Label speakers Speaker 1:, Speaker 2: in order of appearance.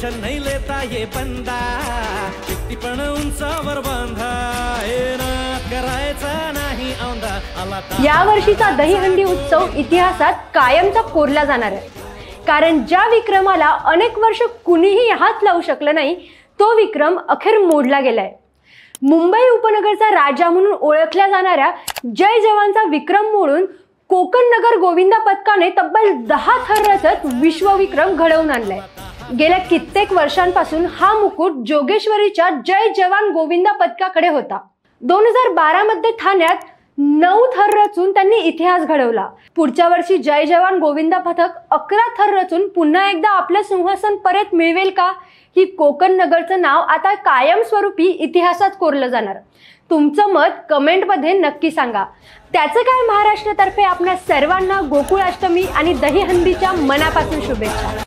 Speaker 1: Tension नहीं लेता ये बंदा, किती पण उंचावर बांधा, हे ना करायचा नाही औंधा आला।
Speaker 2: या वर्षीचा दहीहंडी उत्सव इतिहासात कायमचा कोरला जाणार आहे, कारण ज्या विक्रमाला अनेक वर्ष कुणीही हात लावू शकलं नाही तो विक्रम अखेर मोडला गेलाय। मुंबई उपनगरचा राजा म्हणून ओळखल्या जाणाऱ्या जय जवानचा विक्रम मोडून कोकण नगर गोविंदा पथकाने तब्बल 10 थर रचत विश्वविक्रम घडवून आणलाय। गेल्या कित्येक वर्षांपासून हा मुकुट जोगेश्वरीच्या जय जवान गोविंदा पथकाकडे होता। 2012 मध्ये ठाण्यात 9 थर रचून त्यांनी इतिहास घडवला। पुढच्या वर्षी जय जवान गोविंदा पथक 11 थर रचून पुन्हा एकदा आपलं सिंहासन परत मिळवेल का, ही कोकण नगरचं नाव आता कायमस्वरूपी इतिहासात कोरलं जाणार। तुमचं मत कमेंटमध्ये नक्की सांगा। त्याचं काय महाराष्ट्रातर्फे आपल्या सर्वांना गोकुळाष्टमी आणि दहीहंडीच्या मनापासून शुभेच्छा।